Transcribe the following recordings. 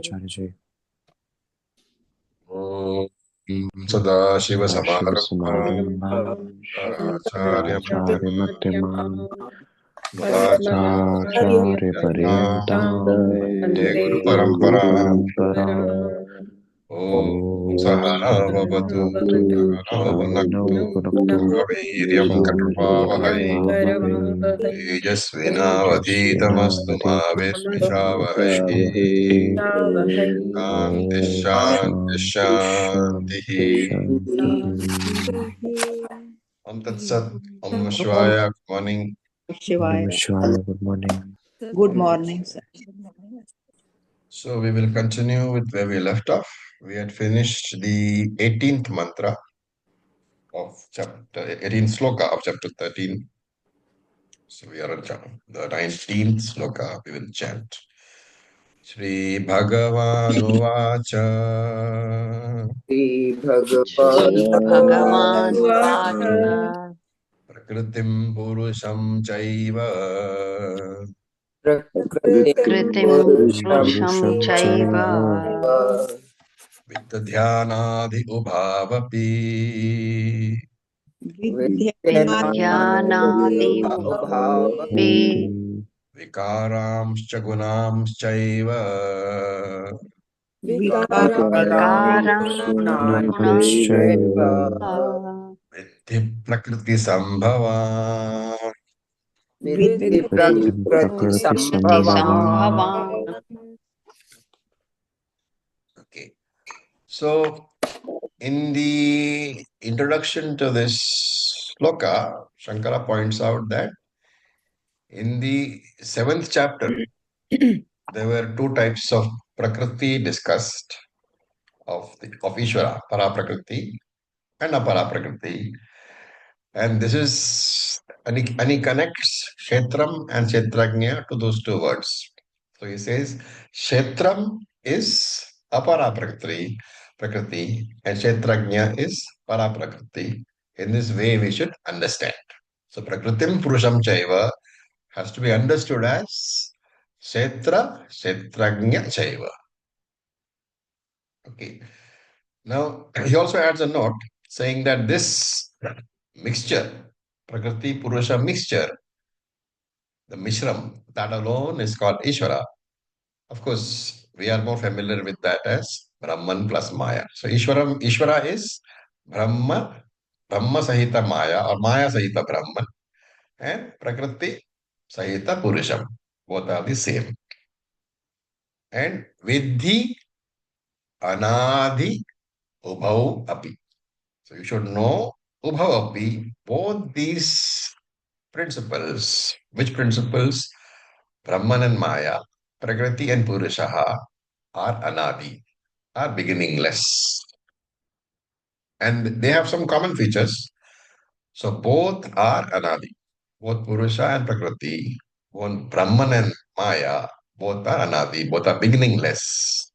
Acharya ji. सदाशिवसमारम्भाम् Acharya-Madhyamam आचार्यपर्यन्ताम् Acharya-Paryantam वन्दे Guru गुरुपरम्पराम् Paramparam. ॐ Om सहनाववतु Bhavatu सहनौ Sahano भुनक्तु Bhunaktu वीर्यं Saviriyam कर्वावहै Bhavavai तेजस्विनावधीतमस्तु मा Tejasvinavadhitamastu विद्विषावहै शान्तिः Om शान्तिः Shanti शान्तिः Shanti Shanti ॐ तत्सत् ॐ शिवाय good morning Om Shivaya. Shivaya, good morning. Good morning, sir. So we will continue with where we left off. We had finished the 18th mantra of chapter 18th sloka of chapter 13. So we are on the 19th sloka. We will chant. Shri Bhagavanuvacha श्रीभगवानुवाच Prakritim Purusham Chaiva प्रकृतिं पुरुषं Purusham चैव Chaiva Vittadhyanadhi Ubhavapi विद्यानादि उभावपि Bhavati Vikaramscha Gunamschaiva विकारांश्च Gunamchaiva Viddhi Prakriti Sambhava. Vritim Prakriti Sambhava. प्रकृतिसम्भवान् Okay. So, in the introduction to this sloka, Shankara points out that in the seventh chapter, there were two types of Prakriti discussed of Ishvara, Para Prakriti and Apara Prakriti. And this is, and he connects Kshetram and Kshetrajna to those two words. So he says, Kshetram is Apara Prakriti, and Kshetrajna is Para Prakriti. In this way, we should understand. So Prakritim Purusham Chaiva has to be understood as Kshetra, Kshetrajna Chaiva. Okay. Now, he also adds a note saying that this mixture, Prakriti Purusha mixture, the Mishram, that alone is called Ishvara. Of course, we are more familiar with that as Brahman plus Maya. So Ishvara is Brahma, Brahma Sahita Maya or Maya Sahita Brahman, and Prakriti Sahita Purusham. Both are the same. And Vidhi Anadi Ubhau Api. So you should know Ubhau Api, both these principles. Which principles? Brahman and Maya, Prakriti and Purushaha are Anadi, are beginningless. And they have some common features. So both are Anadi. Both Purusha and Prakriti, both Brahman and Maya, both are Anadi, both are beginningless.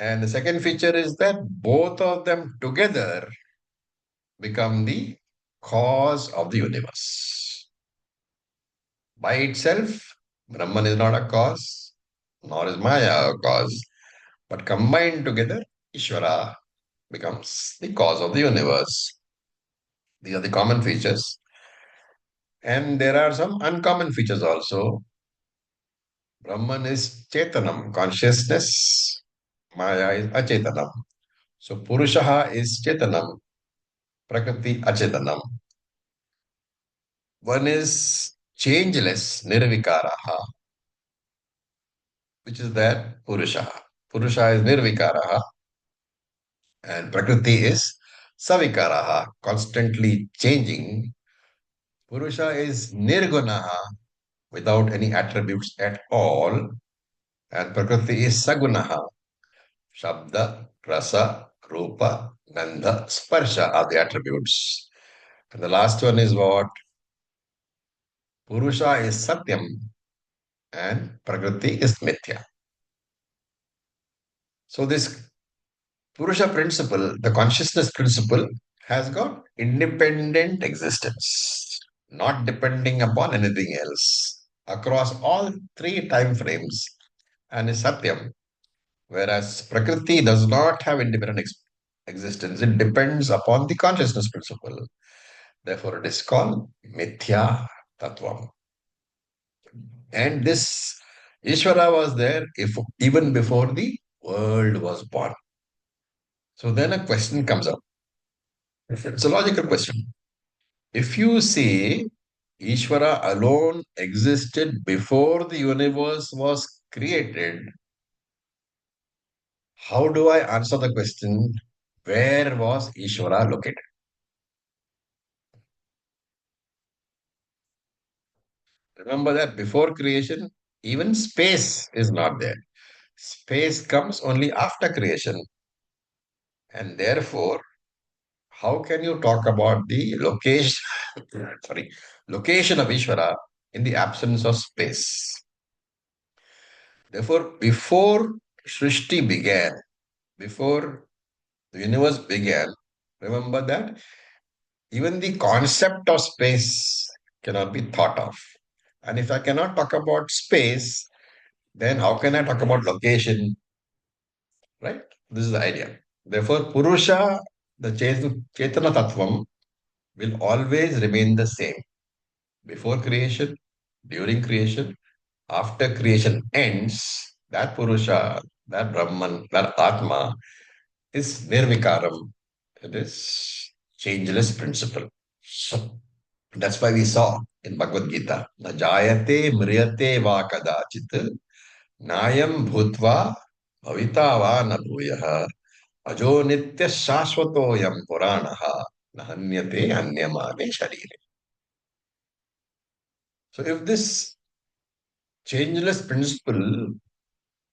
And the second feature is that both of them together become the cause of the universe. By itself, Brahman is not a cause, nor is Maya a cause. But combined together, Ishvara becomes the cause of the universe. These are the common features. And there are some uncommon features also. Brahman is Chetanam, consciousness. Maya is Achetanam. So Purushaha is Chetanam, Prakriti Achetanam. One is changeless, Nirvikaraha, which is that Purushaha. Purusha is Nirvikaraha and Prakriti is Savikaraha, constantly changing. Purusha is Nirgunaha, without any attributes at all, and Prakriti is Sagunaha. Shabda, Rasa, Rupa, Gandha, Sparsha are the attributes. And the last one is what? Purusha is Satyam and Prakriti is Mithya. So this Purusha principle, the consciousness principle, has got independent existence, not depending upon anything else. Across all three time frames, and is Satyam. Whereas Prakriti does not have independent existence. It depends upon the consciousness principle. Therefore, it is called Mithya Tattvam. And this Ishvara was there even before the world was born. So then a question comes up. It's a logical question. If you say Ishvara alone existed before the universe was created, how do I answer the question? Where was Ishvara located? Remember that before creation, even space is not there. Space comes only after creation. And therefore, how can you talk about the location, sorry, location of Ishvara in the absence of space? Therefore, before Srishti began, before the universe began, remember that even the concept of space cannot be thought of. And if I cannot talk about space, then how can I talk about location? Right? This is the idea. Therefore, Purusha, the Chetana Tattvam, will always remain the same. Before creation, during creation, after creation ends, that Purusha, that Brahman, that Atma is Nirvikaram. It is changeless principle. So that's why we saw in Bhagavad Gita, na jayate mriyate va kadachit nayam bhutva bhavita va na bhuyah ajo nitya shashvatoyam puranaha nahanyate anyamane sharire. So if this changeless principle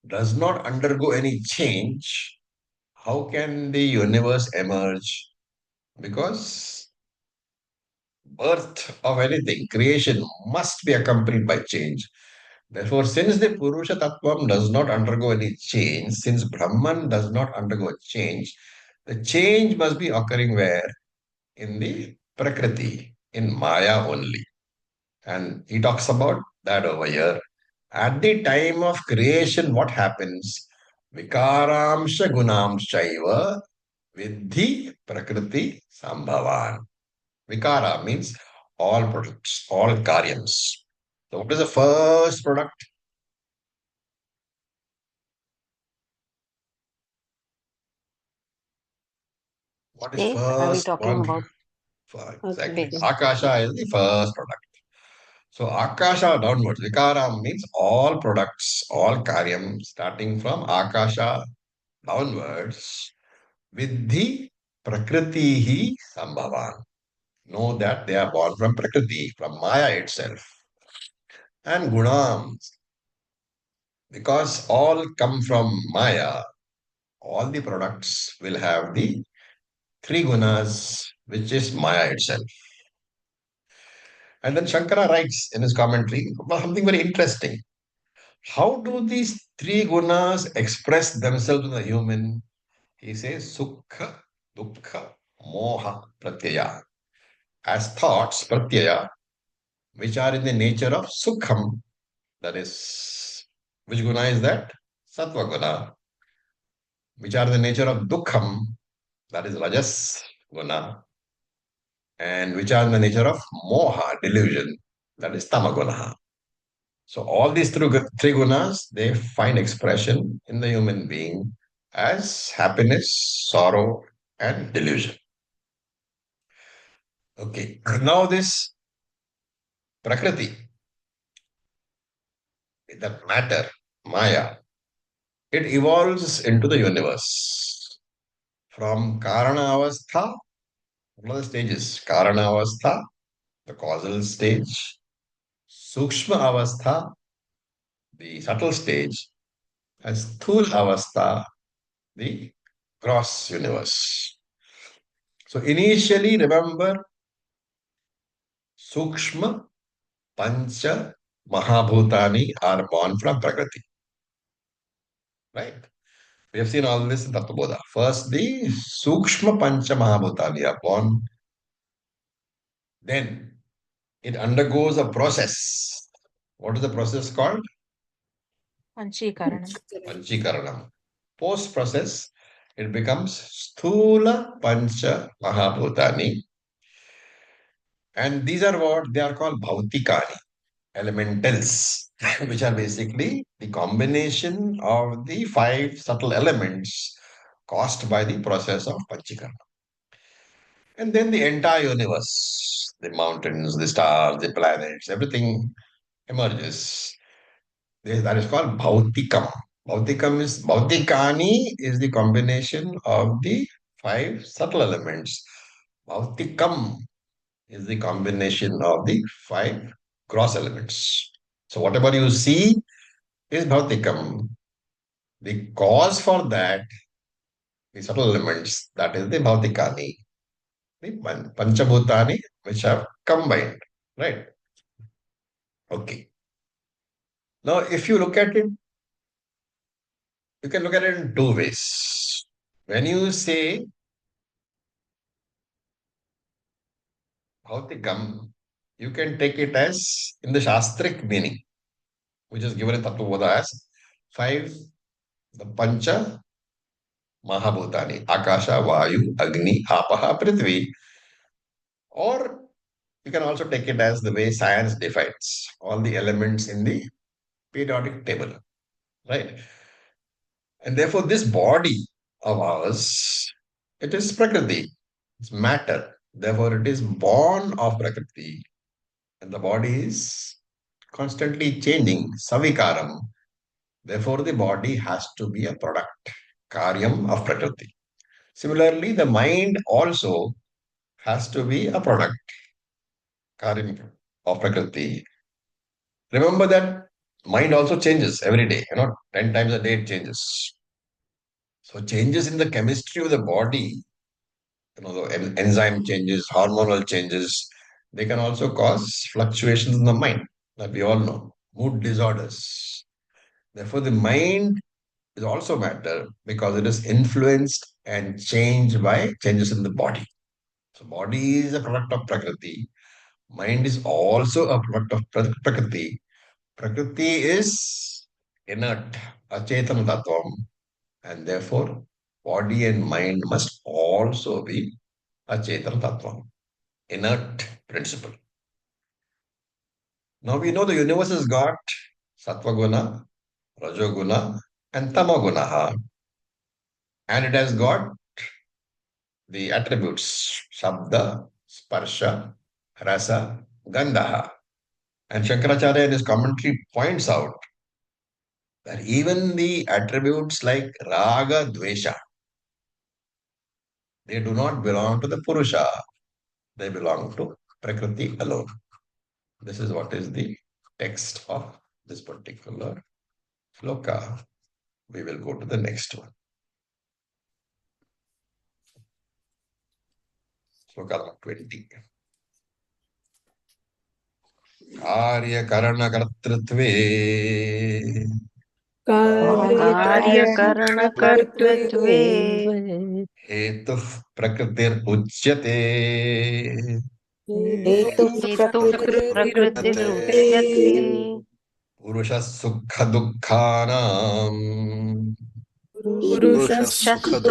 does not undergo any change, how can the universe emerge? Because birth of anything, creation must be accompanied by change. Therefore, since the Purusha Tattvam does not undergo any change, since Brahman does not undergo change, the change must be occurring where? In the Prakriti, in Maya only. And he talks about that over here. At the time of creation, what happens? Vikaramsha gunamshaiva vidhi prakriti sambhavan. Vikara means all products, all karyams. So what is the first product? What is Space? Are we first talking one? about Exactly. space? Akasha is the first product. So Akasha downwards. Vikara means all products, all karyam starting from Akasha downwards. Vidhi prakritihi sambhavan. Know that they are born from prakriti, from Maya itself. And gunam, because all come from Maya, all the products will have the three gunas, which is Maya itself. And then Shankara writes in his commentary about something very interesting. How do these three gunas express themselves in the human? He says Sukha, Dukkha, Moha, Pratyaya. As thoughts, Pratyaya, which are in the nature of Sukham, that is, which guna is that? Sattva guna. Which are the nature of Dukkham, that is Rajas guna. And which are in the nature of Moha, delusion, that is Tamaguna. So all these three gunas, they find expression in the human being as happiness, sorrow, and delusion. Okay, now this Prakriti, that matter, Maya, it evolves into the universe. From Karana Avastha, what are the stages? Karana Avastha, the causal stage, Sukshma Avastha, the subtle stage, and Sthula Avastha, the gross universe. So initially, remember, Sukshma Pancha Mahabhutani are born from Prakriti. Right? We have seen all this in Tattva. First, the Sukshma Pancha Mahabhutani are born. Then it undergoes a process. What is the process called? Panchikaranam. Post process, it becomes Sthula Pancha Mahabhutani. And these are what they are called Bhautikani, elementals, which are basically the combination of the five subtle elements caused by the process of Panchikara. And then the entire universe, the mountains, the stars, the planets, everything emerges. That is called Bhautikam. Bhautikani is the combination of the five subtle elements. Bhautikam is the combination of the five gross elements. So whatever you see is Bhautikam. The cause for that, the subtle elements, that is the Bhautikani, the Panchabhutani, which have combined. Right? Okay. Now, if you look at it, you can look at it in two ways. When you say Bhautikam, you can take it as in the Shastric meaning, which is given in Tattva as five, the Pancha Mahabhutani, Akasha, Vayu, Agni, Apaha, Prithvi. Or you can also take it as the way science defines all the elements in the periodic table, right? And therefore, this body of ours, it is Prakriti, it's matter. Therefore, it is born of Prakriti. And the body is constantly changing, savikaram. Therefore, the body has to be a product, karyam of Prakriti. Similarly, the mind also has to be a product, karyam of Prakriti. Remember that mind also changes every day, 10 times a day it changes. So, changes in the chemistry of the body, the enzyme changes, hormonal changes, they can also cause fluctuations in the mind that we all know, mood disorders. Therefore, the mind is also matter because it is influenced and changed by changes in the body. So, body is a product of Prakriti. Mind is also a product of Prakriti. Prakriti is inert, achetana tattvam, and therefore body and mind must also be achetana tattvam, inert principle. Now we know the universe has got sattva guna, rajoguna, and tamaguna, and it has got the attributes Shabda, Sparsha, Rasa, Gandha. And Shankaracharya in his commentary points out that even the attributes like Raga, Dvesha, they do not belong to the Purusha, they belong to Prakriti alone. This is what is the text of this particular sloka. We will go to the next one. Sloka number 20. कार्यकरणकर्तृत्वे कार्यकरणकर्तृत्वे हेतुः प्रकृतिरुच्यते हेतुः प्रकृतिरुच्यते पुरुषः सुखदुःखानाम् पुरुषसुखदुःखानां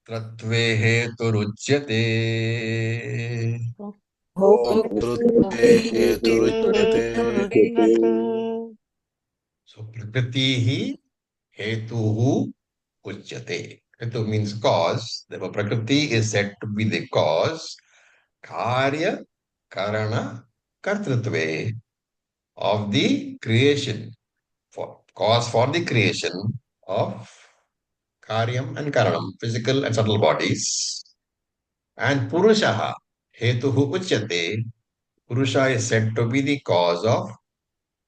तत्त्वे हेतुरुच्यते भोक्तृत्वे हेतुरुच्यते So prakriti hetuhu uchyate. Hetu means cause. Therefore, prakriti is said to be the cause. Karya karana kartrutve of the creation. For cause for the creation of karyam and karanam, physical and subtle bodies. And purushaha hetuhu uchyate. Purusha is said to be the cause of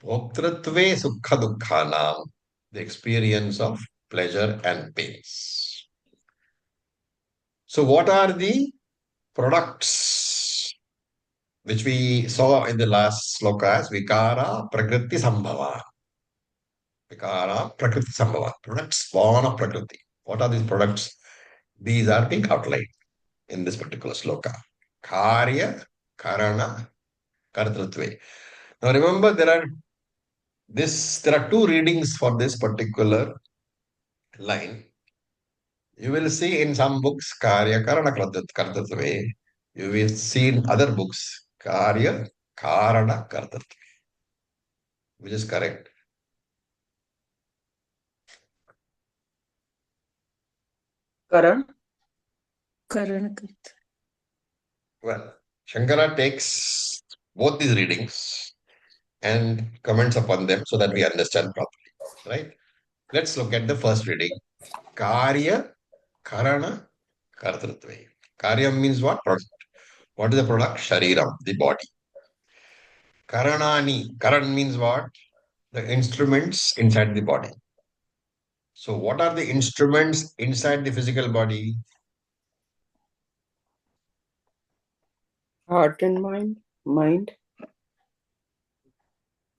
bhoktritve sukha dukkhanam, the experience of pleasure and pains. So, what are the products which we saw in the last sloka as Vikara Prakriti Sambhava? Vikara Prakriti Sambhava, products born of Prakriti. What are these products? These are being outlined in this particular sloka. Karya, Karana, Kartrutve. Now remember, there are there are two readings for this particular line. You will see in some books Karya Karana Kartatve. You will see in other books Karya Karana Kartatve, which is correct. Karan? Karan. Well, Shankara takes both these readings and comments upon them so that we understand properly. Right? Let's look at the first reading. Karya Karana Kartatve. Karya means what? Product. What is the product? Shariram, the body. Karanani. Karan means what? The instruments inside the body. So, what are the instruments inside the physical body? Heart and mind? Mind?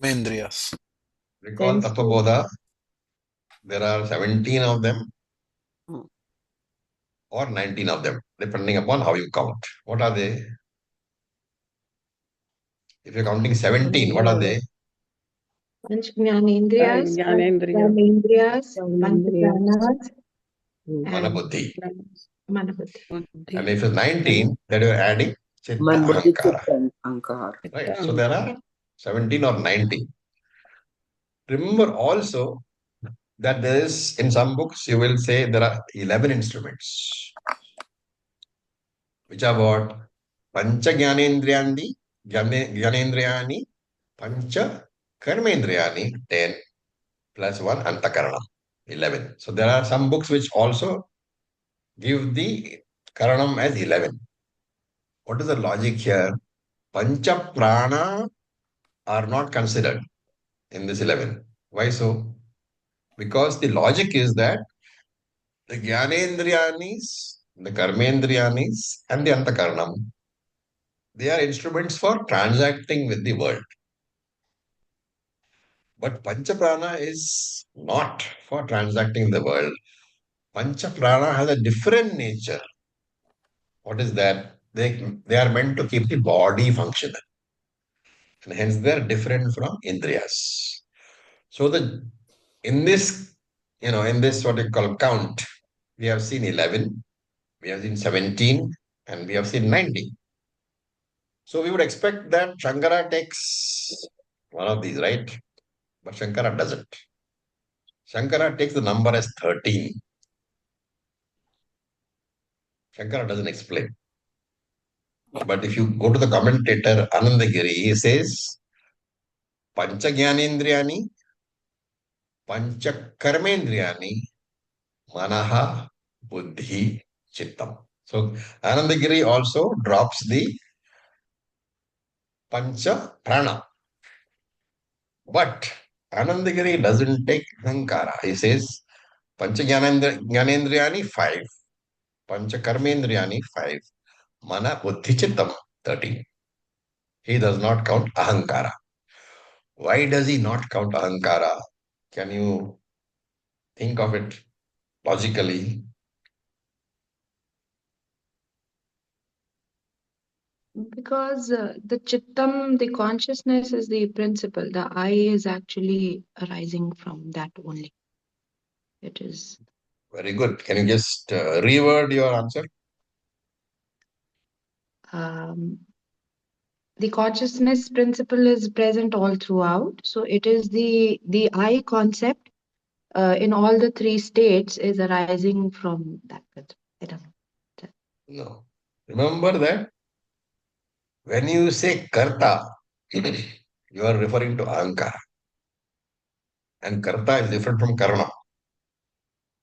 Mendrias. Recall Sense. Tapabodha. There are 17 of them Hmm. or 19 of them, depending upon how you count. What are they? If you're counting 17, what are they? Panch Jnanendriyas, Jnanendriya. Karmendriyas, Panch Jnanendriyas. Pranas, Mana and Buddhi. Manabuddhi. And if it's 19, then you're adding Chitta Man, buddhi, Ahankara. chitta, and ahankar. Right? So there are 17 or 19. Remember also that there is, in some books, you will say there are 11 instruments, which are what? Pancha Jnanendriyani, Pancha Karmendriyani, 10 plus 1 Antakaranam, 11. So there are some books which also give the Karanam as 11. What is the logic here? Pancha Prana are not considered in this 11. Why so? Because the logic is that the Jnanendriyanis, the Karmendriyanis, and the Antakaranam, they are instruments for transacting with the world. But Panchaprana is not for transacting the world. Panchaprana has a different nature. What is that? They are meant to keep the body functional. And hence they are different from Indriyas. So in this, in this what you call count, we have seen 11, we have seen 17, and we have seen 19. So we would expect that Shankara takes one of these, right? But Shankara doesn't. Shankara takes the number as 13. Shankara doesn't explain. But if you go to the commentator Anandagiri, he says Pancha Jnanendriyani, Pancha Karmendriyani, Manaha, Buddhi, Chittam. So Anandagiri also drops the Pancha Prana. But Anandagiri doesn't take Ahankara. He says Pancha Jnanendriyani 5, Pancha Karmendriyani 5, Mana Buddhi Chittam 13. He does not count Ahankara. Why does he not count Ahankara? Can you think of it logically? Because the Chittam, the consciousness is the principle. The I is actually arising from that only. It is. Very good. Can you just reword your answer? The consciousness principle is present all throughout. So it is the I concept in all the three states is arising from that principle. I don't know. No. Remember that when you say Karta, you are referring to Ahankara. And Karta is different from Karna.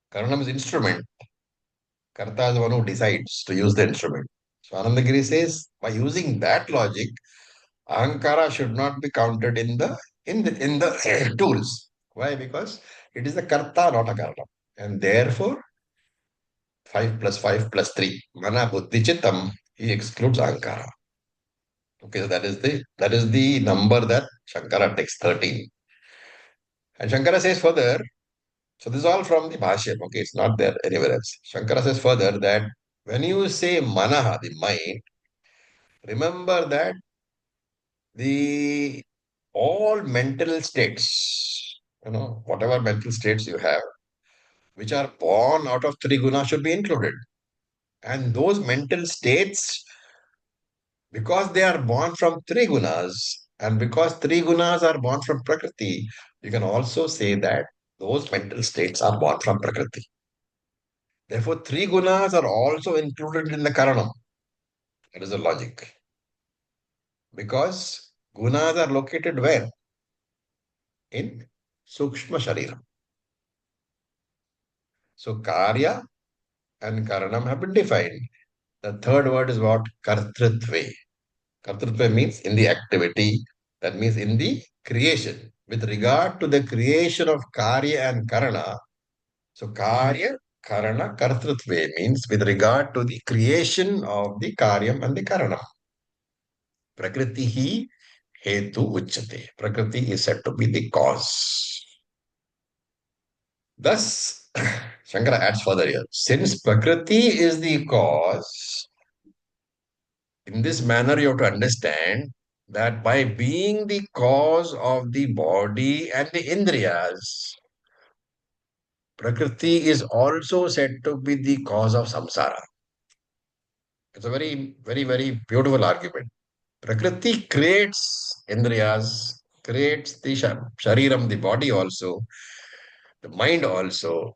Karna is instrument. Karta is the one who decides to use the instrument. So Anandagiri says, by using that logic, Ahankara should not be counted in the tools. Why? Because it is the Karta, not a Karna. And therefore, 5 plus 5 plus 3. Mana Buddhi Chittam, he excludes Ahankara. Okay, so that is the number that Shankara takes 13. And Shankara says further, so this is all from the Bhashya, okay, it's not there anywhere else. Shankara says further that when you say Manaha, the mind, remember that the all mental states, whatever mental states you have, which are born out of three gunas should be included. And those mental states, because they are born from three gunas, and because three gunas are born from Prakriti, you can also say that those mental states are born from Prakriti. Therefore, three gunas are also included in the Karanam. That is the logic. Because gunas are located where? In Sukshma Sharira. So, Karya and Karanam have been defined. The third word is what? Kartrutve. Kartrutva means in the activity, that means in the creation. With regard to the creation of Karya and Karana, so Karya, Karana, Kartrutve means with regard to the creation of the Karyam and the Karana. Prakriti hetu uchyate. Prakriti is said to be the cause. Thus, Shankara adds further here. Since Prakriti is the cause, in this manner you have to understand that by being the cause of the body and the indriyas, Prakriti is also said to be the cause of samsara. It's a very, very, very beautiful argument. Prakriti creates indriyas, creates the shariram, the body also, the mind also.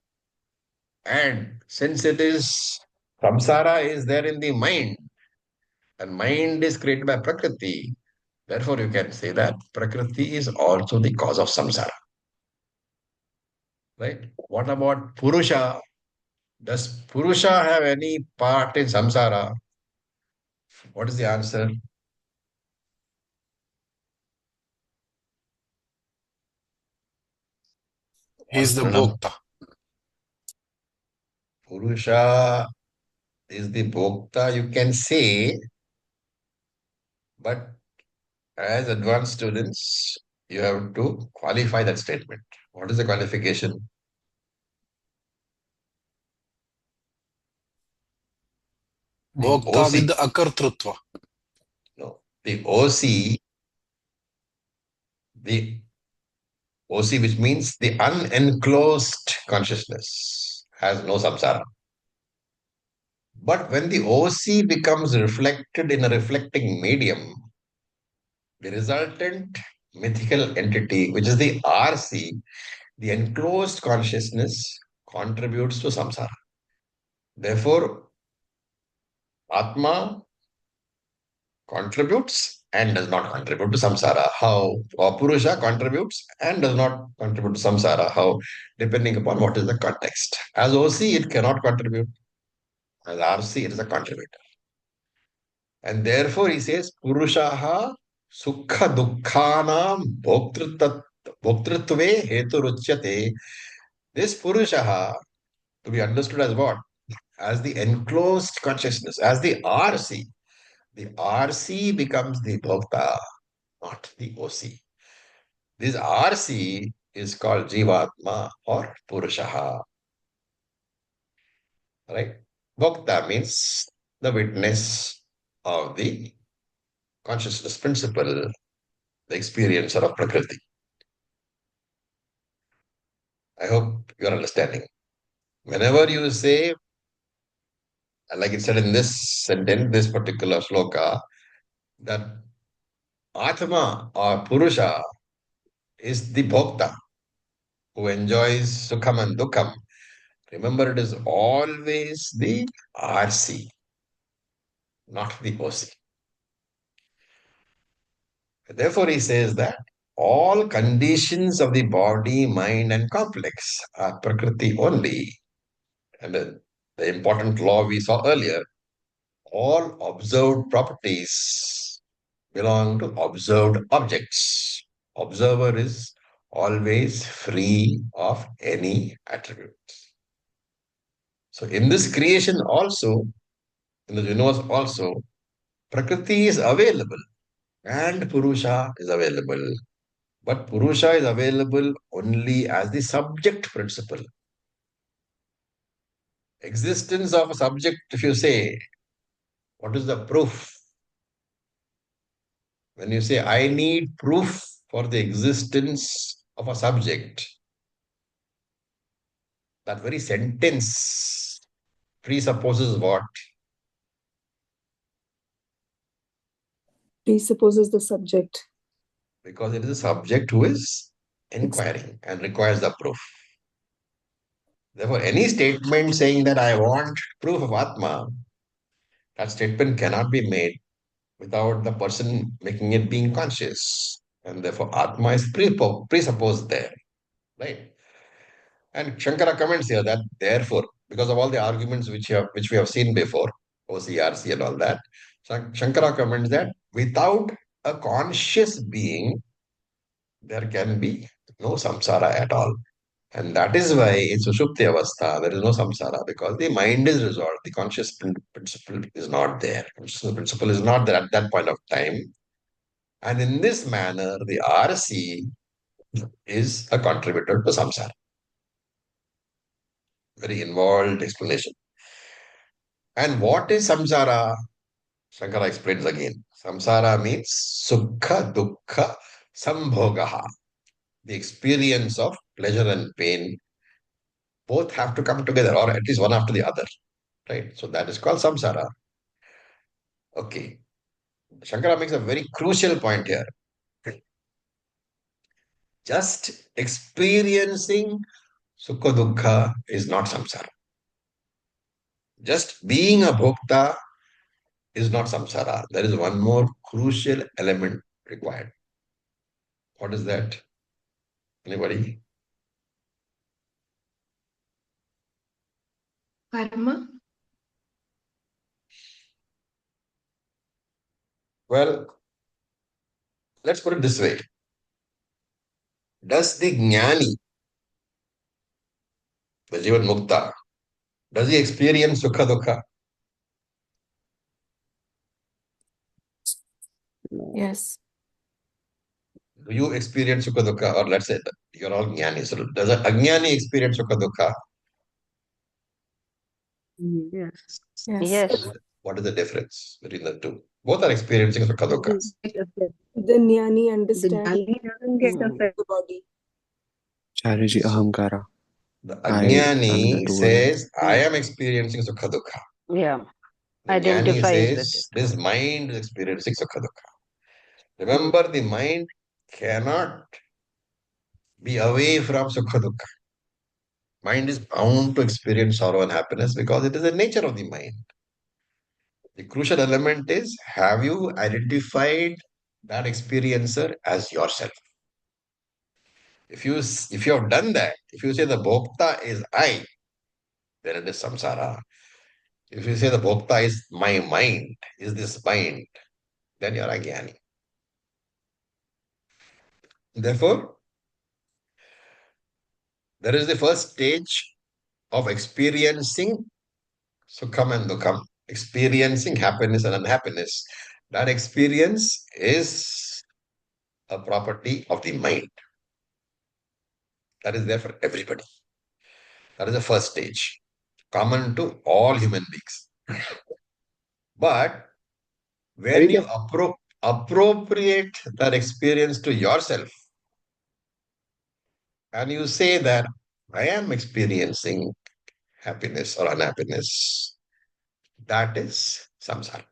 And since it is samsara is there in the mind, and mind is created by Prakriti, therefore you can say that Prakriti is also the cause of samsara. Right? What about Purusha? Does Purusha have any part in samsara? What is the answer? He is the Pranam. Bhokta. Purusha is the Bhokta, you can say, but as advanced students, you have to qualify that statement. What is the qualification? The Bhokta with OC. the Akartrutva. No, the OC, the OC, which means the unenclosed consciousness, has no samsara. But when the OC becomes reflected in a reflecting medium, the resultant mythical entity, which is the RC, the enclosed consciousness, contributes to samsara. Therefore, Atma contributes and does not contribute to samsara. How? Or Purusha contributes and does not contribute to samsara. How? Depending upon what is the context. As OC, it cannot contribute. As RC, it is a contributor. And therefore, he says, Purushaha sukha dukkhanam bhoktritve hetu ruchyate. This Purushaha, to be understood as what? As the enclosed consciousness, as the RC. The RC becomes the bhokta, not the OC. This RC is called Jivatma or Purushaha. Right? Bhokta means the witness of the consciousness principle, the experiencer of Prakriti. I hope you're understanding. Whenever you say, like it said in this sentence, this particular sloka, that Atma or Purusha is the Bhokta who enjoys Sukham and Dukkham. Remember, it is always the RC, not the OC. Therefore, he says that all conditions of the body, mind, and complex are Prakriti only. And the important law we saw earlier, all observed properties belong to observed objects. Observer is always free of any attributes. So in this creation also, in the universe also, Prakriti is available and Purusha is available. But Purusha is available only as the subject principle. Existence of a subject, if you say, what is the proof? When you say, I need proof for the existence of a subject, that very sentence presupposes what? Presupposes the subject. Because it is a subject who is inquiring and requires the proof. Therefore, any statement saying that I want proof of Atma, that statement cannot be made without the person making it being conscious. And therefore, Atma is presupposed there. Right? And Shankara comments here that therefore, because of all the arguments which we have seen before, OCRC and all that, Shankara comments that without a conscious being, there can be no samsara at all. And that is why in Sushupti Avastha, there is no samsara because the mind is resolved. The conscious principle is not there. Conscious principle is not there at that point of time. And in this manner, the RC is a contributor to samsara. Very involved explanation. And what is samsara? Shankara explains again. Samsara means sukha, dukkha, sambhogaha. The experience of pleasure and pain both have to come together, or at least one after the other. Right? So that is called samsara. Okay. Shankara makes a very crucial point here. Just experiencing sukha dukkha is not samsara. Just being a bhokta is not samsara. There is one more crucial element required. What is that? Anybody? Karma? Well, let's put it this way. Does the jnani, the jivan mukta, does he experience sukha dukkha? Yes. Do you experience sukha dukkha? Or let's say that you're all jnani. So does a ajnani experience sukha dukkha? Yes. Yes. Yes. What is the difference between the two? Both are experiencing sukha dukkha. The jnani understands Jnani doesn't get affected. the body. Acharya Ahamkara. The I am the ajnani doer. says, I am experiencing sukha dukkha. Yeah. The jnani Identifies with says, it. this mind is experiencing sukha dukkha. Remember, the mind cannot be away from sukha dukkha. Mind is bound to experience sorrow and happiness because it is the nature of the mind. The crucial element is, have you identified that experiencer as yourself? If you have done that, if you say the bhokta is I, then it is samsara. If you say the bhokta is my mind, is this mind, then you are a jnani. Therefore, there is the first stage of experiencing sukham and dukham, experiencing happiness and unhappiness. That experience is a property of the mind. That is there for everybody. That is the first stage, common to all human beings. But when you appropriate that experience to yourself, and you say that I am experiencing happiness or unhappiness, that is samsara.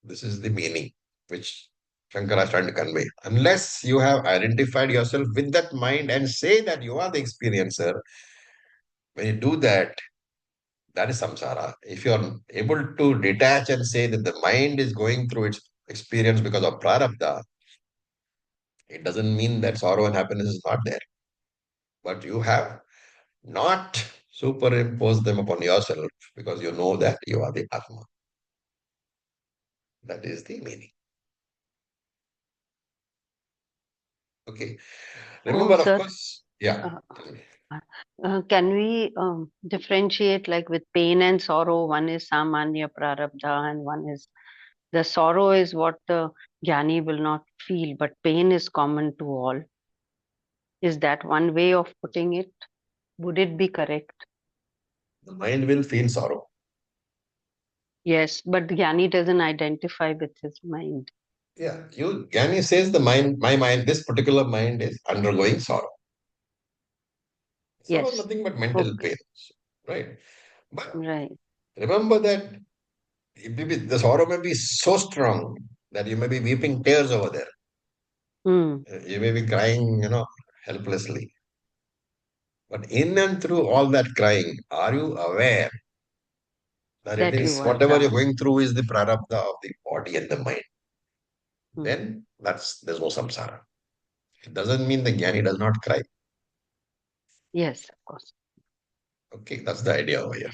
This is the meaning which Shankara is trying to convey. Unless you have identified yourself with that mind and say that you are the experiencer, when you do that, that is samsara. If you are able to detach and say that the mind is going through its experience because of prarabdha, it doesn't mean that sorrow and happiness is not there. But you have not superimposed them upon yourself because you know that you are the Atma. That is the meaning. Okay. Remember, of sir, course, yeah. can we differentiate like with pain and sorrow? One is samanya prarabdha and one is the sorrow is what the jnani will not feel, but pain is common to all. Is that one way of putting it? Would it be correct? The mind will feel sorrow. Yes, but the jnani doesn't identify with his mind. Yeah, Jnani says my mind, this particular mind is undergoing sorrow. Sorrow is Yes. nothing but mental Okay. pain, right? But Right. remember that the sorrow may be so strong that you may be weeping tears over there. Hmm. You may be crying, helplessly. But in and through all that crying, are you aware that it That you is are whatever you're Brahman. going through is the prarabdha of the body and the mind? Hmm. Then there's no samsara. It doesn't mean the jnani does not cry. Yes, of course. Okay, that's the idea over here.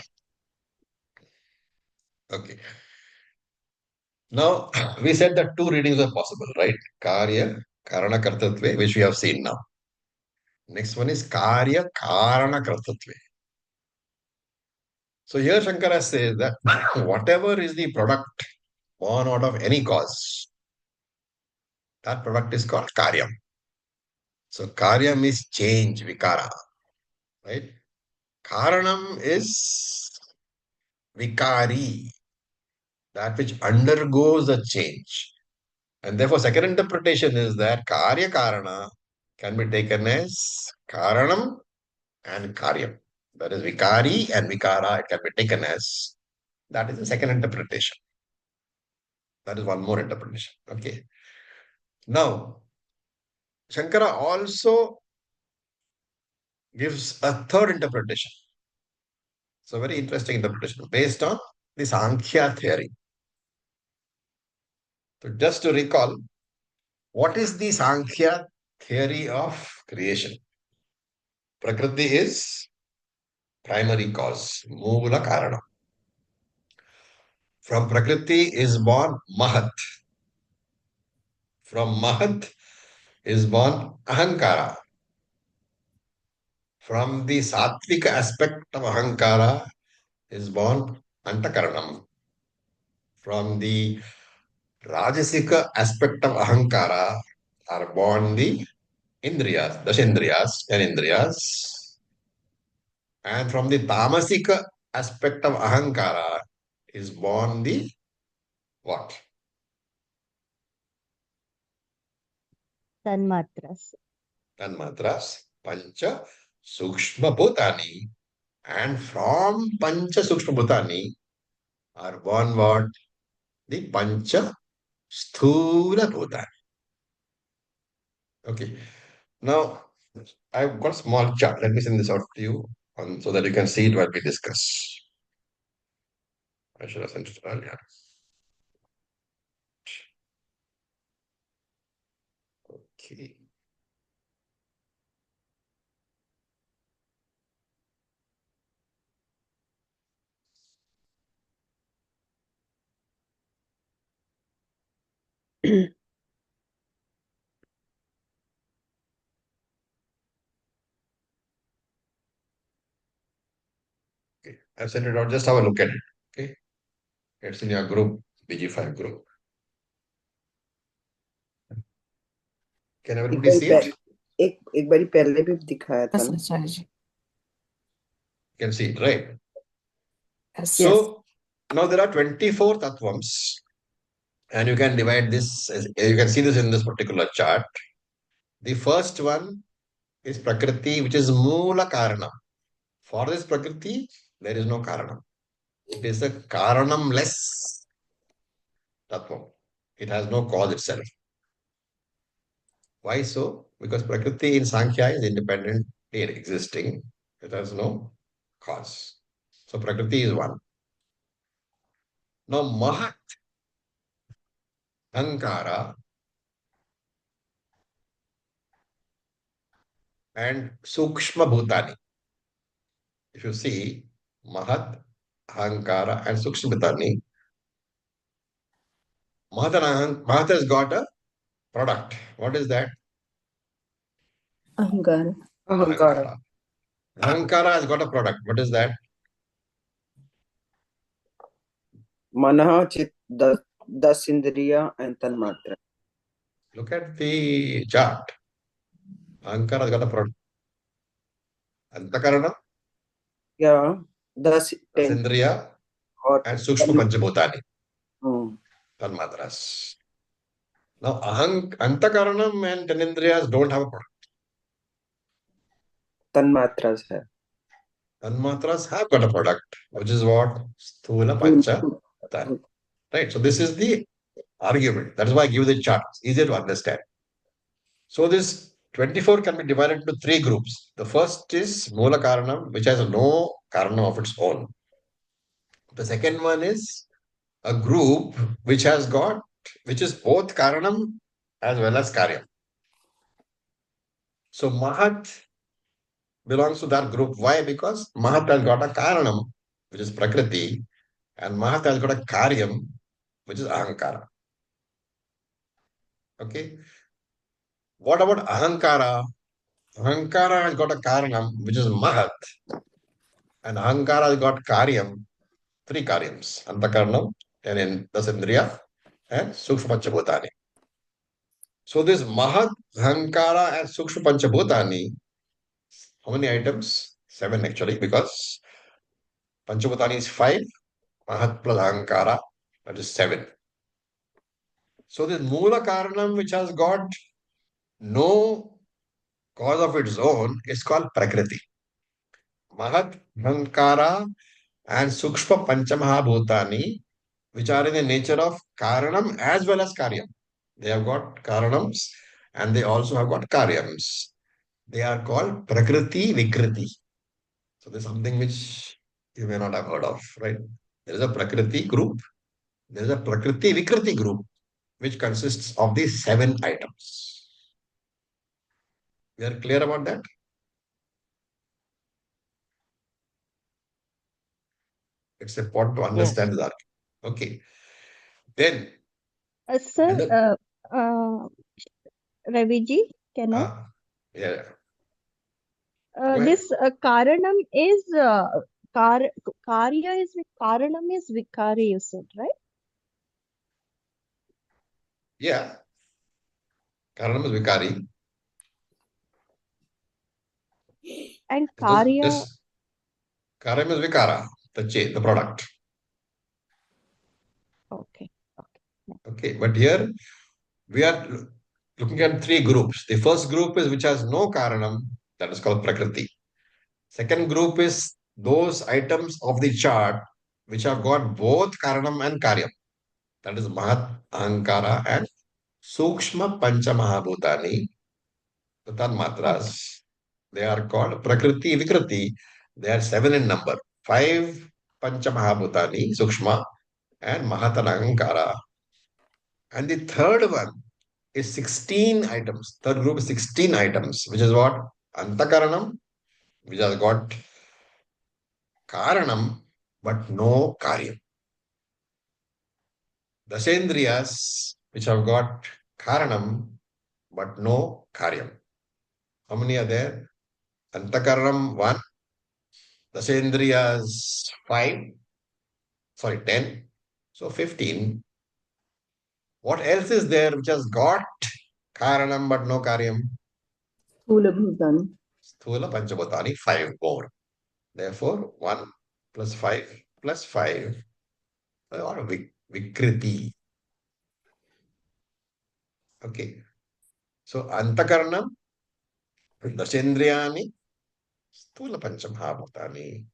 Okay. Now we said that two readings are possible, right? Karya, Karana Kartatve, which we have seen now. Next one is Karya Karana Kartatve. So here Shankara says that whatever is the product born out of any cause, that product is called Karyam. So Karyam is change, Vikara, right? Karanam is Vikari, that which undergoes a change. And therefore, second interpretation is that Karya Karana can be taken as Karanam and Karyam. That is Vikari and Vikara, it can be taken as. That is the second interpretation. That is one more interpretation. Okay. Now, Shankara also gives a third interpretation. So, very interesting interpretation based on the Sankhya theory. So, just to recall, what is the Sankhya theory of creation? Prakriti is primary cause, Mula Karana. From Prakriti is born Mahat. From Mahat is born Ahankara. From the Satvika aspect of Ahankara is born Antakaranam. From the Rajasika aspect of Ahankara are born the Indriyas, Dashendriyas, 10 Indriyas. And from the Tamasika aspect of Ahankara is born the what? Tanmatras. Tanmatras, Pancha Sukshma Bhutani. And from Pancha Sukshma Bhutani are born what? The Pancha Sthula Bhutani. Okay. Now, I've got a small chart. Let me send this out to you so that you can see it while we discuss. I should have sent it earlier. Okay. Okay. I've sent it out. Just have a look at it. Okay. It's in your group, BG5 group. Can everybody see it? एक बारी पहले भी दिखाया था Yes, ना? Acharya ji. You can see it, right? Yes. So, now there are 24 tattvams, and you can divide this, you can see this in this particular chart. The first one is Prakriti, which is Mula Karana. For this Prakriti, there is no Karana. It is a Karanam-less tattva. It has no cause itself. Why so? Because Prakriti in Sankhya is independently existing. It has no cause. So Prakriti is one. Now Mahat, Ankara, and Sukshma Bhutani. If you see Mahat, Ahankara, and Sukshma Bhutani, Mahat has got a product. What is that? Ahankara. अहंकार. Ahankara. Ahankara has got a product. What is that? मनः चित दस इंद्रिया and तन्मात्रा. Look at the chart. Ahankara has got a product. Antakarana, Yeah, 10 Dasindriya, और and Sukshma Panchabhutani. Hmm, Tanmatras. Now, Antakaranam and Tanindriyas don't have a product. तन्मात्रा है. Tanmatras have got a product, which is what? Sthula Pancha Bhutani. Right? So, this is the argument. That is why I give the chart. It's easier to understand. So, this 24 can be divided into three groups. The first is Mula Karanam, which has no Karanam of its own. The second one is a group which has got, which is both Karanam as well as Karyam. So, Mahat belongs to that group. Why? Because Mahat has got a Karanam, which is Prakriti, and Mahat has got a Karyam, which is Ahankara. Okay. What about Ahankara? Ahankara has got a Karanam, which is Mahat, and Ahankara has got Karyam, three Karyams, Antakaranam, and in Dasindriya, and Sukshma Panchabhutani. So this Mahat, Ahankara, and Sukshma Panchabhutani, how many items? 7 actually, because Panchabhutani is 5, Mahat plus Ahankara, that is 7. So this Mula Karanam, which has got no cause of its own, is called Prakriti. Mahat, Ahankara, and Sukshma Panchamahabhutani, which are in the nature of Karanam as well as Karyam. They have got Karanams and they also have got Karyams. They are called Prakriti Vikriti. So there's something which you may not have heard of, right? There is a Prakriti group, there is a Prakriti Vikriti group, which consists of these 7 items. We are clear about that? It's important to understand that. Okay. Then, Sir, Ravi ji, can I? yeah. This Karanam is Karya is Karanam is Vikari, you said, right? Yeah. Karanam is Vikari. And Karya. This Karam is Vikara, the product. Okay. Okay. But here we are looking at 3 groups. The first group is which has no Karanam, that is called Prakriti. Second group is those items of the chart which have got both Karanam and Karyam. That is Mahat, Ahankara, and Sukshma Panchamahabhutani, the Tanmatras. They are called Prakriti Vikriti. They are 7 in number. 5 Panchamahabhutani, Sukshma, and Mahat and Ahankara. And the third one is 16 items. Third group is 16 items, which is what? Antakaranam, which has got Karanam, but no Karyam. Dasendriyas, which have got Karanam, but no Karyam. How many are there? Antakaranam 1, Dasendriyas 10. So 15. What else is there which has got Karanam but no Karyam? Sthula Bhutani. Sthula Panchabhutani, 5 more. Therefore, 1 plus 5 plus 5 or Vikriti. Okay. So, Antakaranam, Dasendriyani, Sthula Panchabhutani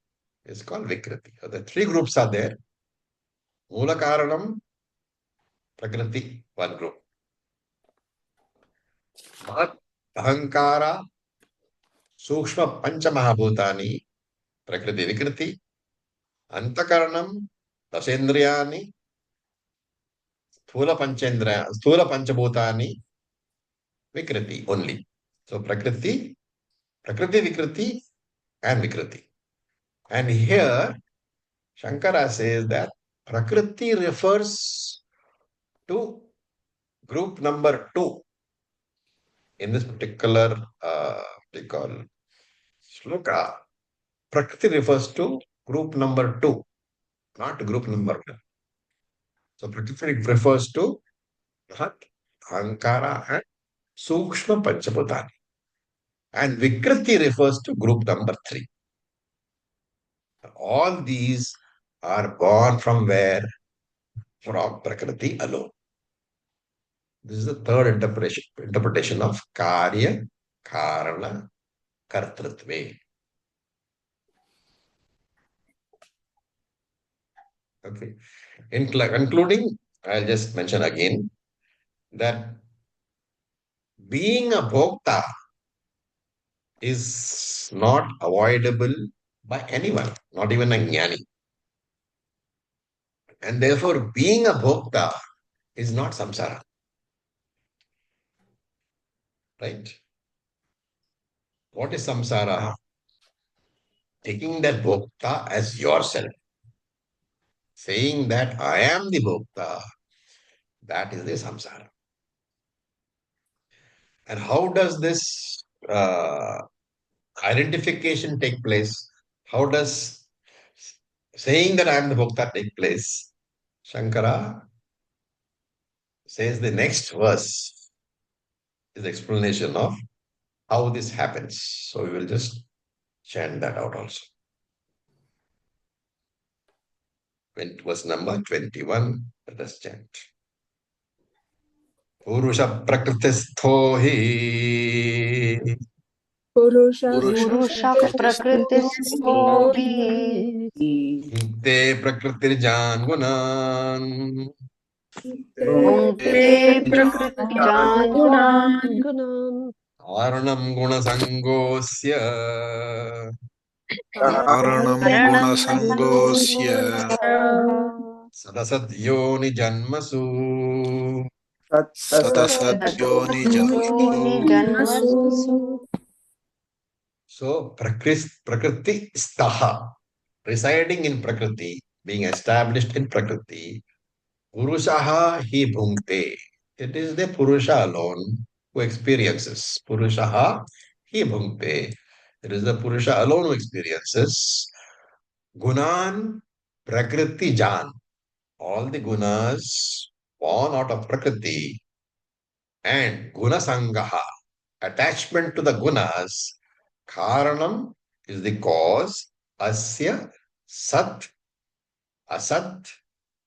is called Vikriti. So, the 3 groups are there. Mula Karanam, Prakriti, 1 group. Mahat, Ahankara, Sukshma Panchamahabhutani, Prakriti Vikriti, Antakaranam, Dasendriyani, Sthula Panchabhutani, Vikriti only. So Prakriti, Vikriti, and Vikriti. And here, Shankara says that Prakriti refers to group number 2 in this particular, they call shloka. Prakriti refers to group number 2, not group number 1. So Prakriti refers to Mahat, Ahankara, and Sukshma Panchabhutani. And Vikriti refers to group number 3. All these are born from where? From Prakriti alone. This is the third interpretation of Karya, Karana, Kartritve. Okay. In concluding, I'll just mention again that being a bhokta is not avoidable by anyone, not even a jnani. And therefore, being a bhokta is not samsara, right? What is samsara? Taking that bhokta as yourself, saying that I am the bhokta, that is the samsara. And how does this identification take place? How does saying that I am the bhokta take place? Shankara says the next verse is the explanation of how this happens. So we will just chant that out also. Verse number 21, let us chant. Purusha prakrtistho hi Purusha prakritisto hi bhukte prakritirjan gunan bhunte prakriti jan gunan karanam gunasangosya Karanam karanam gunasangosya gunasangosya sadasad yoni janmasu. satasatyoni janmasu. satyoni janmasu. So prakriti staha, residing in prakriti, being established in prakriti, purushaha hi bhunkte. It is the purusha alone who experiences. Purushaha hi bhunkte. It is the purusha alone who experiences. Gunan prakriti jan. All the gunas born out of prakriti and guna sangaha, attachment to the gunas. Karanam is the cause. Asya sat asat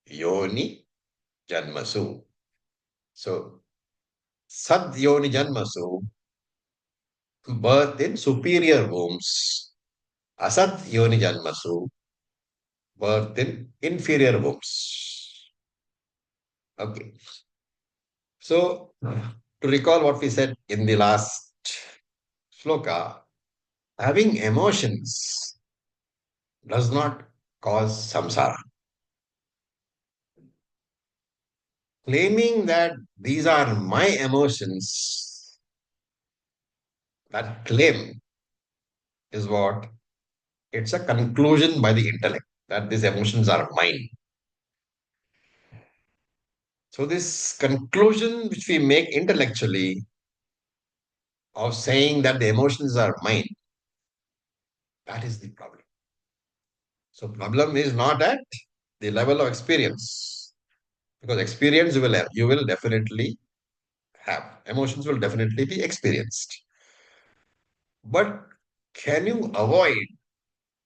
yoni janmasu. So sat yoni janmasu, birth in superior wombs. Asat yoni janmasu, birth in inferior wombs. Okay. So to recall what we said in the last sloka, having emotions does not cause samsara. Claiming that these are my emotions, that claim is what? It's a conclusion by the intellect that these emotions are mine. So, this conclusion which we make intellectually of saying that the emotions are mine, that is the problem. So, problem is not at the level of experience, because experience you will definitely have. Emotions will definitely be experienced. But can you avoid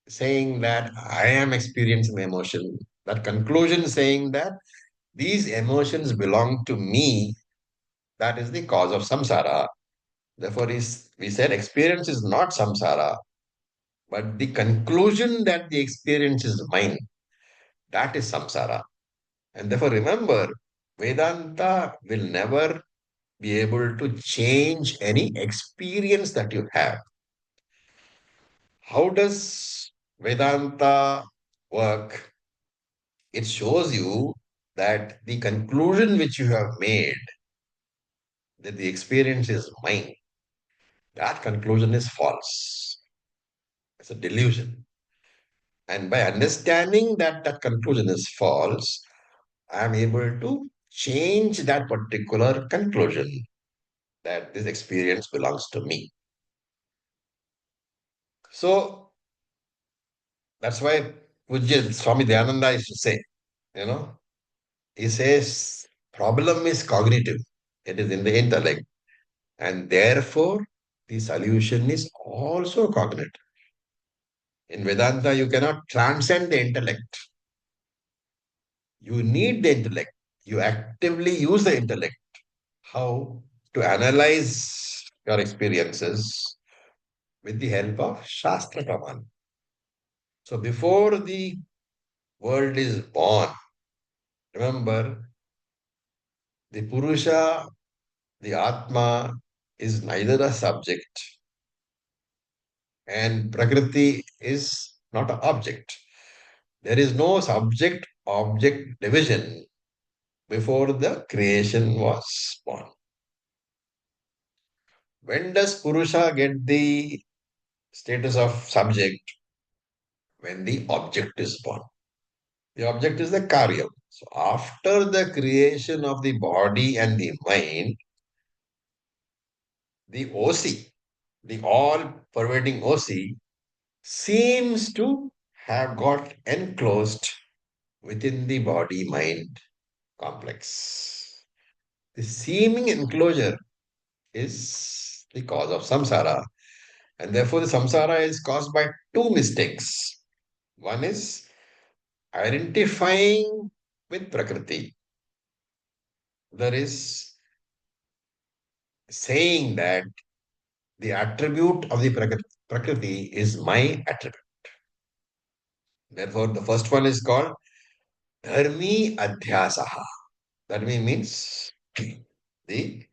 saying that I am experiencing the emotion? That conclusion saying that these emotions belong to me, that is the cause of samsara. Therefore, we said experience is not samsara, but the conclusion that the experience is mine, that is samsara. And therefore, remember, Vedanta will never be able to change any experience that you have. How does Vedanta work? It shows you that the conclusion which you have made, that the experience is mine, that conclusion is false. It's a delusion. And by understanding that that conclusion is false, I am able to change that particular conclusion that this experience belongs to me. So that's why Pujya Swami Dayananda used to say, you know, he says, problem is cognitive. It is in the intellect. And therefore, the solution is also cognitive. In Vedanta, you cannot transcend the intellect. You need the intellect. You actively use the intellect. how to analyze your experiences with the help of Shastra Praman. So before the world is born, remember, the Purusha, the Atma, is neither a subject and Prakriti is not an object. There is no subject object division before the creation was born. When does Purusha get the status of subject? When the object is born. The object is the Karya. So after the creation of the body and the mind, the OC, the all pervading OC, seems to have got enclosed within the body mind complex. The seeming enclosure is the cause of samsara, and therefore the samsara is caused by two mistakes. One is identifying with Prakriti. There is saying that the attribute of the Prakriti is my attribute. Therefore, the first one is called Dharmi Adhyasaha. Dharmi means the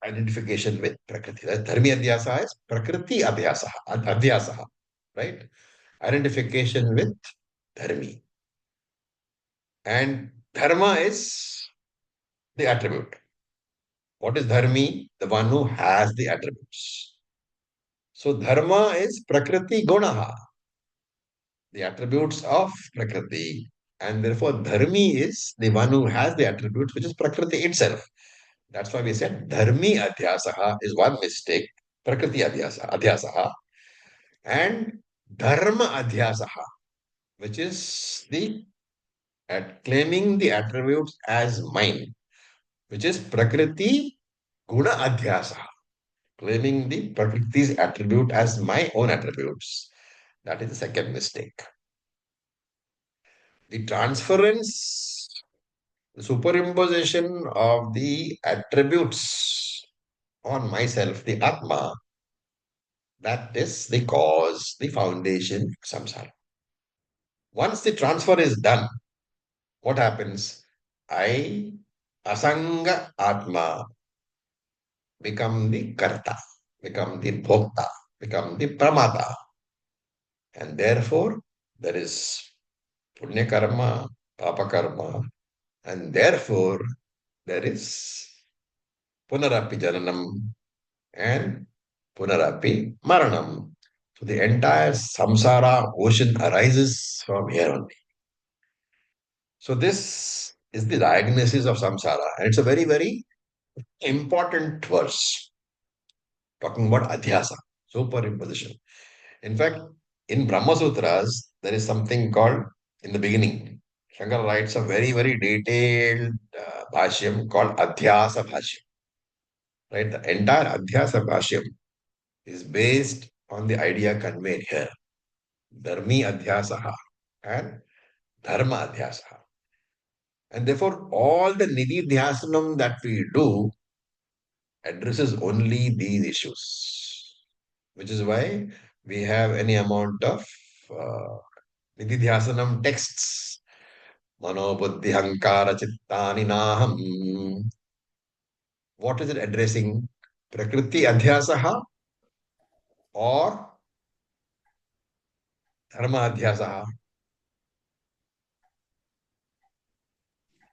identification with Prakriti. That Dharmi Adhyasaha is Prakriti Adhyasaha, right? Identification with Dharmi. And Dharma is the attribute. What is Dharmi? The one who has the attributes. So Dharma is Prakriti Gunaha, the attributes of Prakriti. And therefore Dharmi is the one who has the attributes, which is Prakriti itself. That's why we said Dharmi Adhyasaha is one mistake, Prakriti Adhyasaha, and Dharma Adhyasaha, which is the at claiming the attributes as mine, which is Prakriti Guna Adhyasaha, claiming the Prakriti's attribute as my own attributes. That is the second mistake. The transference, the superimposition of the attributes on myself, the Atma, that is the cause, the foundation, samsara. Once the transfer is done, what happens? I, Asanga Atma, become the Karta, become the Bhokta, become the Pramata. And therefore, there is Punya Karma, Papa Karma, and therefore, there is Punarapi Jananam and Punarapi Maranam. So the entire samsara ocean arises from here only. So this is the diagnosis of samsara, and it's a very, very important verse talking about adhyasa, superimposition. In fact, in Brahma Sutras, there is something called in the beginning. Shankara writes a very, very detailed bhashyam called Adhyasa Bhashyam. Right, the entire Adhyasa Bhashyam is based on the idea conveyed here. Dharmi Adhyasaha and Dharma Adhyasaha. And therefore, all the Nidhi Dhyasanam that we do addresses only these issues, which is why we have any amount of Nidhi Dhyasanam texts. Mano Buddhi Hankara Chittani Naham. What is it addressing? Prakriti Adhyasaha or Dharma Adhyasaha?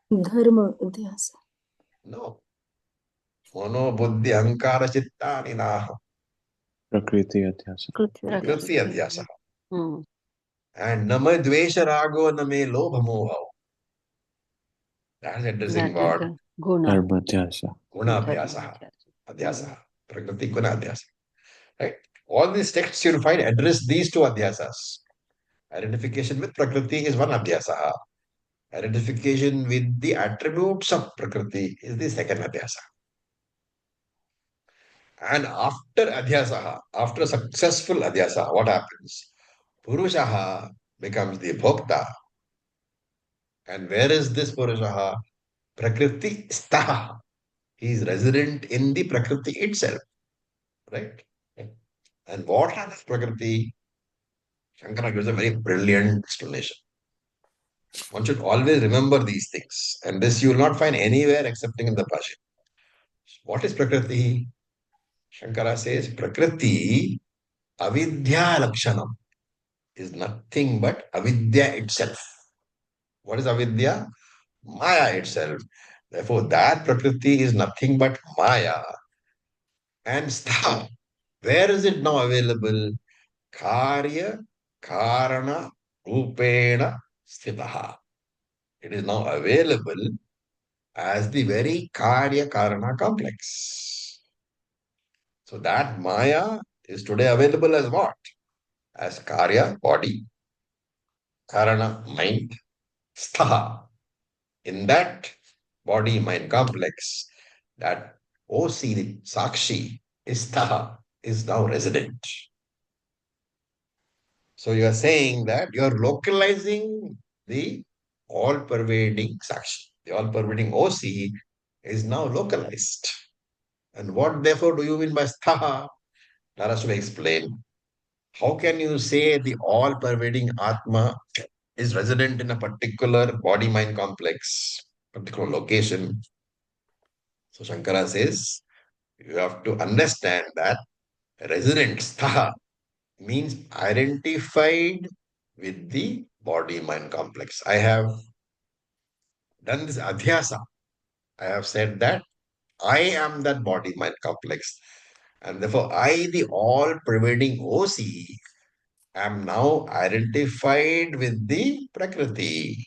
Dharma Adhyasa. No. Mano Buddhi Hankara Chittani Naham. Prakriti Adhyasa. Prakriti Adhyasaha. Hmm. And Nama Dvesha Rago Name Lobha Moha. That is addressing That is what? the guna. Dharma Adhyasa. Guna Dharma Abhyasaha. adhyasa. Adhyasa. Prakriti Guna Adhyasa. Right? All these texts you'll find address these two adhyasas. Identification with Prakriti is one adhyasa. Identification with the attributes of Prakriti is the second adhyasa. And after adhyasa, after successful adhyasa, what happens? Purushaha becomes the bhokta. And where is this Purushaha? Prakriti staha. He is resident in the Prakriti itself, right? And what is Prakriti? Shankara gives a very brilliant explanation. One should always remember these things, and this you will not find anywhere excepting in the Bhashya. What is Prakriti? Shankara says Prakriti avidya lakshanam is nothing but avidya itself. What is avidya? Maya itself. Therefore, that Prakriti is nothing but Maya. And stha, where is it now available? Karya Karana Rupena Sthitaha. It is now available as the very Karya Karana complex. So that Maya is today available as what? As Karya, body, Karana, mind, Stha. In that body mind complex, that OC, the Sakshi, Istha, is now resident. So you are saying that you are localizing the all-pervading Sakshi. The all-pervading OC is now localized. And what therefore do you mean by Stha? Let us to explain. How can you say the all-pervading Atma is resident in a particular body-mind complex, particular location? So Shankara says, you have to understand that resident stha means identified with the body-mind complex. I have done this adhyasa. I have said that I am that body-mind complex. And therefore, I, the all-pervading OC, am now identified with the Prakriti.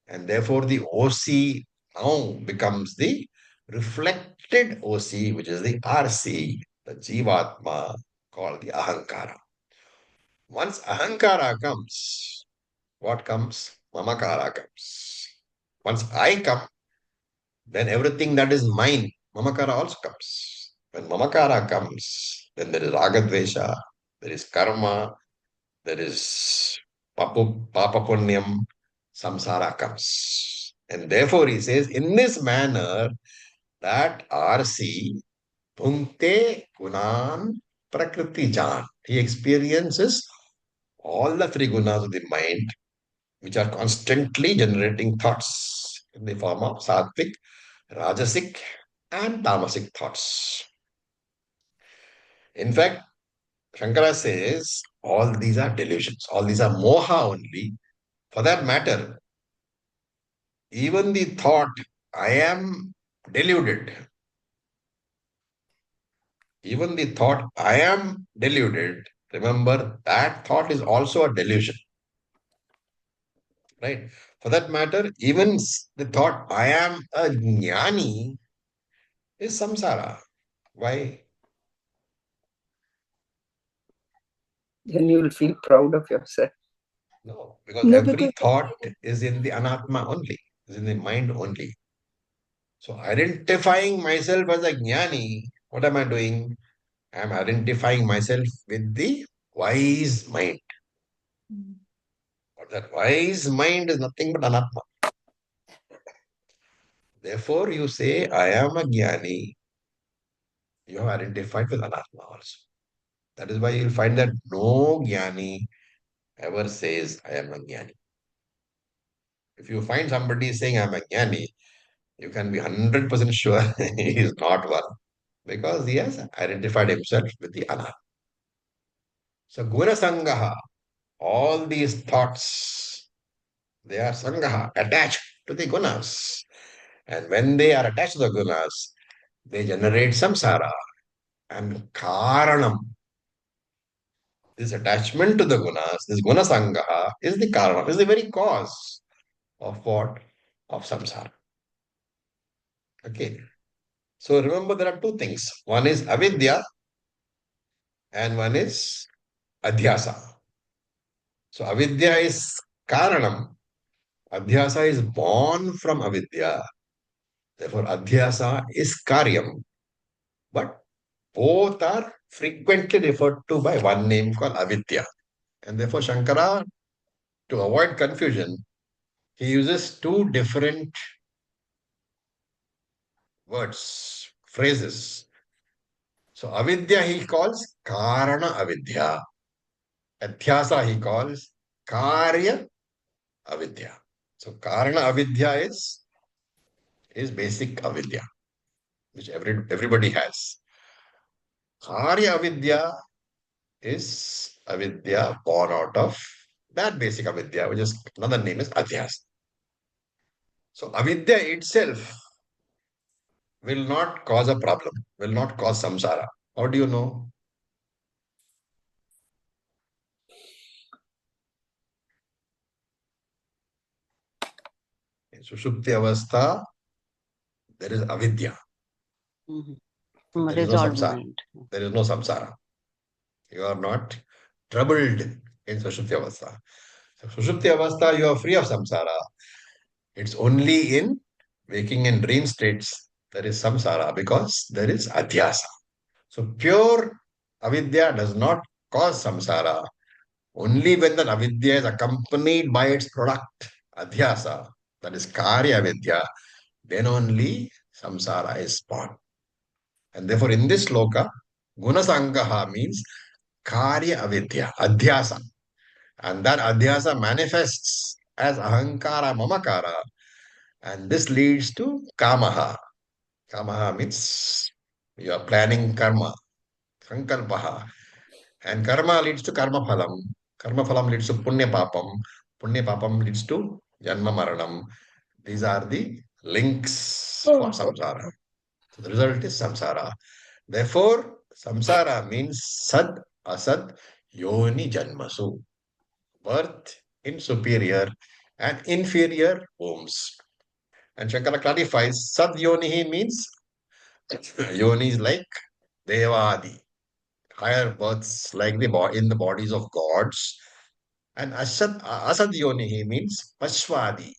And therefore, the OC now becomes the reflected OC, which is the RC, the Jivatma, called the Ahankara. Once Ahankara comes, what comes? Mamakara comes. Once I come, then everything that is mine, Mamakara also comes. When Mamakara comes, then there is Ragadvesha, there is Karma, there is Papa Punyam, Samsara comes. And therefore he says, in this manner, that RC, Bhunkte Gunan Prakriti Jan. He experiences all the three gunas of the mind, which are constantly generating thoughts in the form of sattvic, rajasic, and tamasic thoughts. In fact, Shankara says all these are delusions, all these are moha only. For that matter, even the thought, I am deluded, even the thought, I am deluded, remember that thought is also a delusion, right? For that matter, even the thought, I am a jnani, is samsara. Why? Then you will feel proud of yourself. No, because No, every because thought is in the anatma only, is in the mind only. So identifying myself as a jnani, what am I doing? I am identifying myself with the wise mind. But that wise mind is nothing but anatma. Therefore, you say, I am a jnani. You have identified with anatma also. That is why you'll find that no jnani ever says, I am a jnani. If you find somebody saying, I am a jnani, you can be 100% sure he is not one because he has identified himself with the anatma. So, guna sangaha, all these thoughts, they are sangaha, attached to the gunas. And when they are attached to the gunas, they generate samsara and karanam. This attachment to the gunas, this guna sangaha, is the karanam, is the very cause of what? Of samsara. Okay. So remember there are two things. One is avidya and one is adhyasa. So avidya is karanam. Adhyasa is born from avidya. Therefore, adhyasa is karyam. But both are frequently referred to by one name called avidya. And therefore, Shankara, to avoid confusion, he uses two different words, phrases. So avidya he calls karana avidya. Adhyasa he calls karya avidya. So karana avidya is basic avidya, which everybody has. Karya avidya is avidya born out of that basic avidya, which is another name is adhyasa. So avidya itself will not cause a problem, will not cause samsara. How do you know? In Sushupti Avastha, there is avidya. There is no samsara. Resolvement. There is no samsara. You are not troubled in Sushupti Avastha. So Sushupti Avastha, you are free of samsara. It's only in waking and dream states there is samsara because there is adhyasa. So pure avidya does not cause samsara. Only when the avidya is accompanied by its product, adhyasa, that is karya avidya, then only samsara is born. And therefore in this sloka, gunasangaha means karya avidya, adhyasa. And that adhyasa manifests as ahankara mamakara. And this leads to kamaha. Kamaha means you are planning karma, sankalpaha. And karma leads to karma phalam. Karma phalam leads to punya papam. Punya papam leads to janma maranam. These are the links for samsara. So the result is samsara. Therefore, samsara means sad, asad, yoni janmasu. Birth in superior and inferior wombs. And Shankara clarifies sad yonihi means yoni is like devadi, higher births like in the bodies of gods. And asad yonihi means pashwadi,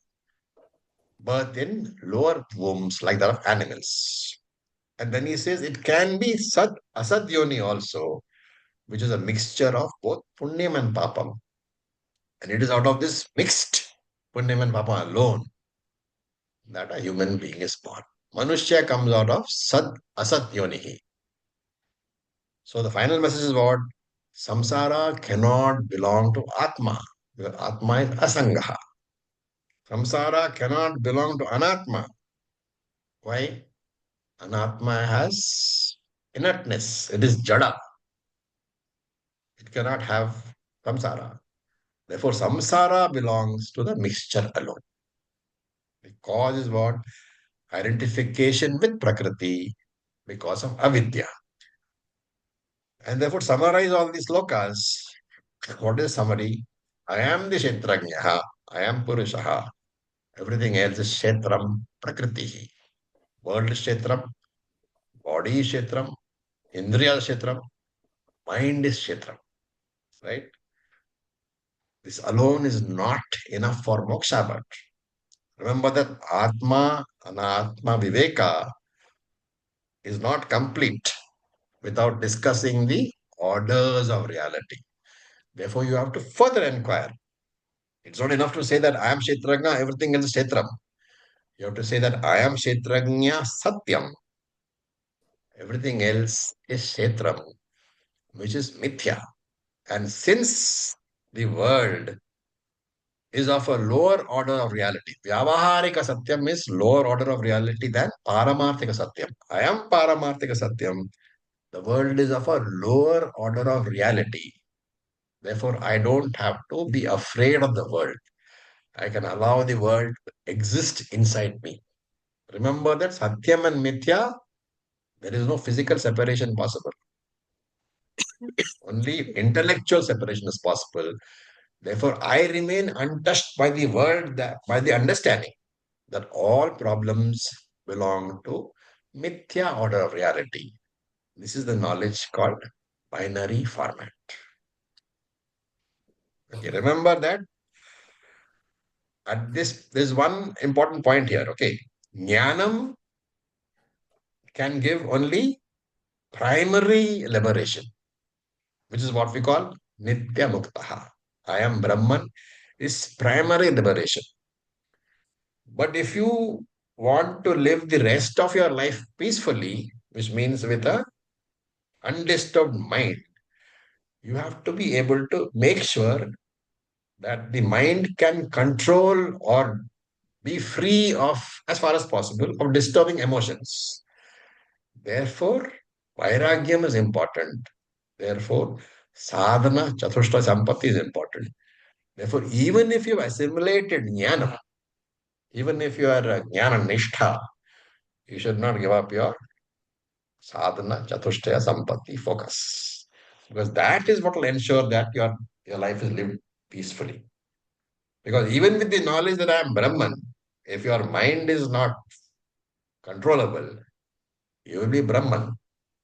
birth in lower wombs like that of animals. And then he says it can be asad yoni also, which is a mixture of both punyam and papam. And it is out of this mixed punyam and papam alone that a human being is born. Manushya comes out of asad yonihi. So the final message is what? Samsara cannot belong to Atma. Because Atma is asangaha. Samsara cannot belong to Anatma. Why? Anatma has inertness. It is jada. It cannot have samsara. Therefore, samsara belongs to the mixture alone. The cause is what? Identification with Prakriti because of avidya. And therefore, summarize all these lokas. What is summary? I am the Kshetrajnaha. I am Purushaha. Everything else is Kshetram Prakriti. World is Kshetram, body is Kshetram, Indriya is Kshetram, mind is Kshetram. Right? This alone is not enough for moksha, but remember that Atma, Anatma, Viveka is not complete without discussing the orders of reality. Therefore, you have to further inquire. It's not enough to say that I am Kshetrajna, everything else is Kshetram. You have to say that I am Kshetrajna Satyam. Everything else is Kshetram, which is Mithya. And since the world is of a lower order of reality, Vyavaharika Satyam is lower order of reality than Paramarthika Satyam. I am Paramarthika Satyam. The world is of a lower order of reality. Therefore, I don't have to be afraid of the world. I can allow the world to exist inside me. Remember that Satyam and Mithya, there is no physical separation possible. Only intellectual separation is possible. Therefore, I remain untouched by the world, by the understanding that all problems belong to Mithya order of reality. This is the knowledge called binary format. Okay, remember that at there's one important point here. Okay, Jnanam can give only primary liberation, which is what we call Nitya Muktaha. I am Brahman is primary liberation. But if you want to live the rest of your life peacefully, which means with a undisturbed mind, you have to be able to make sure that the mind can control or be free of, as far as possible, of disturbing emotions. Therefore, vairagyam is important. Therefore, sadhana, chatushta sampatti is important. Therefore, even if you've assimilated jnana, even if you are a jnana nishtha, you should not give up your sadhana, chatushtaya sampatti focus. Because that is what will ensure that your life is lived peacefully. Because even with the knowledge that I am Brahman, if your mind is not controllable, you will be Brahman,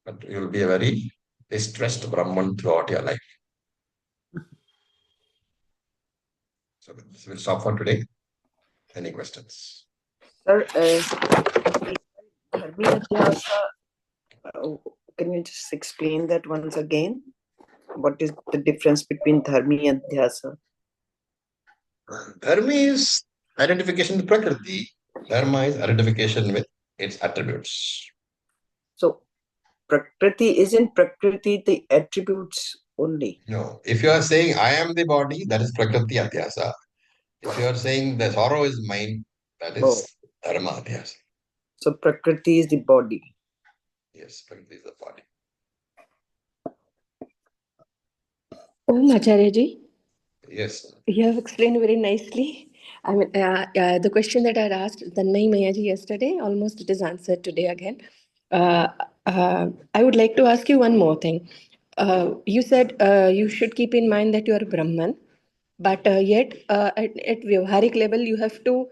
but you will be a very distressed Brahman throughout your life. So we'll stop for today. Any questions? Sir, Dharmiya Adhyasa, can you just explain that once again? What is the difference between Dharmi and Dhyasa? Dharma is identification with Prakriti. Dharma is identification with its attributes. So, Prakriti, isn't Prakriti the attributes only? No. If you are saying I am the body, that is Prakriti Adhyasa. If you are saying the sorrow is mine, that is Dharma Adhyasa. So, Prakriti is the body. Yes, Prakriti is the body. Acharya ji, Yes. you have explained very nicely. I mean, the question that I had asked Tanmay Mayaji yesterday, almost it is answered today again. I would like to ask you one more thing. You said you should keep in mind that you are Brahman, but yet at Vyavharik level, you have to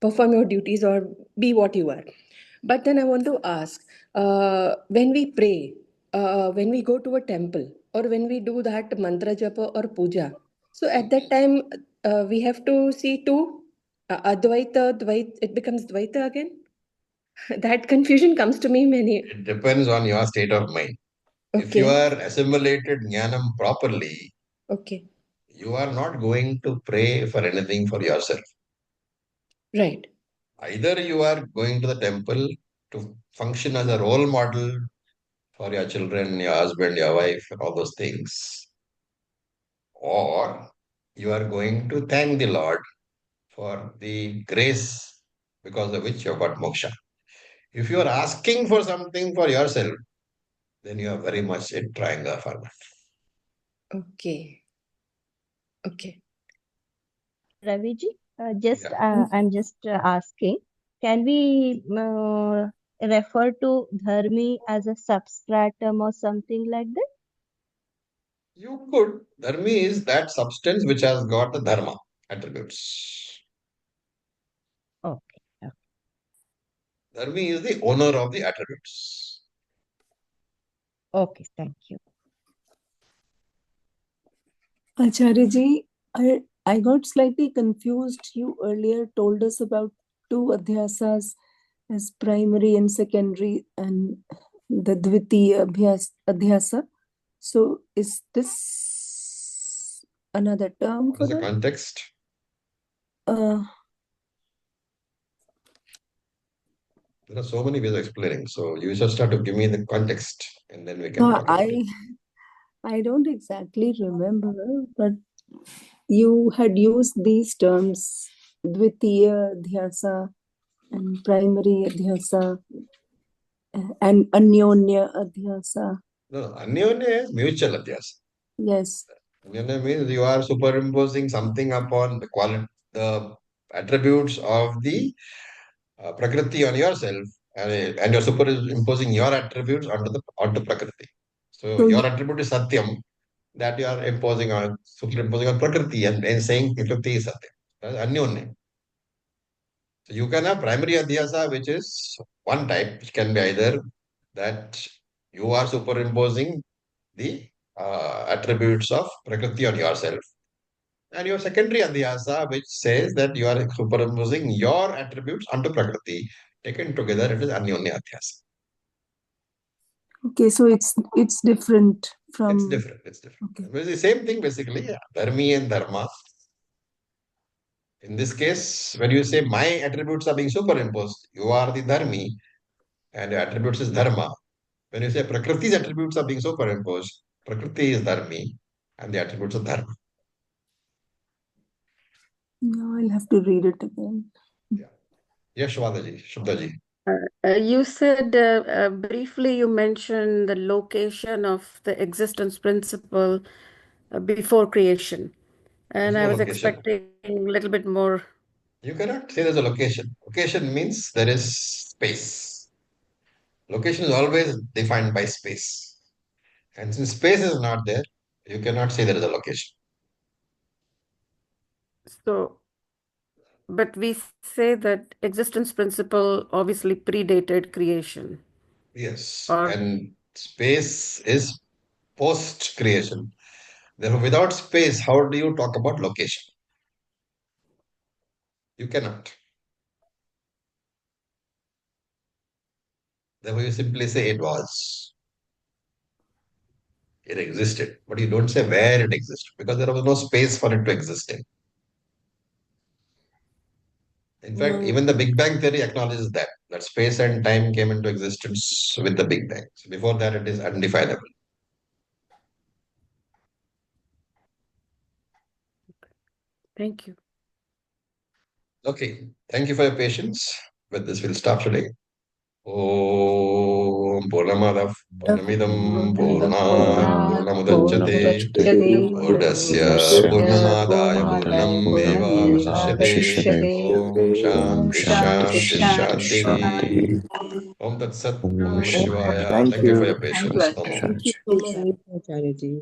perform your duties or be what you are. But then I want to ask, when we pray, when we go to a temple, or when we do that mantra japa or puja, so at that time we have to see two Advaita, Dvaita, it becomes Dvaita again. That confusion comes to me many. It depends on your state of mind. If you Okay. are assimilated jnanam properly, Okay. you are not going to pray for anything for yourself. Right. Either you are going to the temple to function as a role model for your children, your husband, your wife, and all those things, or you are going to thank the Lord for the grace because of which you have got moksha. If you are asking for something for yourself, then you are very much in triangle format. Okay. Okay. Ravi ji, Yeah. I'm just asking, can we refer to dharmi as a substratum or something like that? You could. Dharma is that substance which has got the dharma attributes. Okay. Dharma is the owner of the attributes. Okay, thank you. Acharya ji, I got slightly confused. You earlier told us about two adhyasas as primary and secondary and the dvitiya adhyasa. So is this another term What for is the that? context? There are so many ways of explaining. So you just have to give me the context and then we can No, talk about it. I don't exactly remember, but you had used these terms, dvitiya adhyasa and primary adhyasa and anyonya adhyasa. No, Anyonya is mutual adhyasa. Yes. Anyonya means you are superimposing something upon the quality, the attributes of the Prakriti on yourself, and you're superimposing your attributes onto Prakriti. So So your attribute is Satyam that you are superimposing on Prakriti and saying Prakriti is Satyam. That's Anyonya. So you can have primary adhyasa, which is one type, which can be either that you are superimposing the attributes of Prakriti on yourself. And your secondary adhyasa, which says that you are superimposing your attributes onto Prakriti. Taken together, it is Anyonya adhyasa. okay, so it's different from. It's different. It's different. Okay. It's the same thing basically. Yeah. Dharmi and dharma. In this case, when you say my attributes are being superimposed, you are the dharmi and your attributes is dharma. When you say Prakriti's attributes are being superimposed, Prakriti is dharmi and the attributes are dharma. No, I'll have to read it again. Yes, Shubhaji. You said briefly, you mentioned the location of the existence principle before creation. And I There's no was location. expecting a little bit more. You cannot say there's a location. Location means there is space. Location is always defined by space. And since space is not there, you cannot say there is a location. So, but we say that existence principle obviously predated creation. Yes. Or And space is post creation. Therefore, without space, how do you talk about location? You cannot. Therefore, you simply say it was. It existed. But you don't say where it existed because there was no space for it to exist in. In fact, even the Big Bang theory acknowledges that space and time came into existence with the Big Bang. So before that, it is undefinable. thank you. Okay. Thank you for your patience. With this, we'll stop today. Om Purnamadav Purnamidam Purnat Purnamudachyate Purnasya Purnamadaya Purnameva Vasishyate Om Shanti Shanti Shanti Om Tat Sat Om Namah Namah Shivaya. Shivaya. Thank Thank you for you. your patience. Namo. Thank you so much. Acharya ji.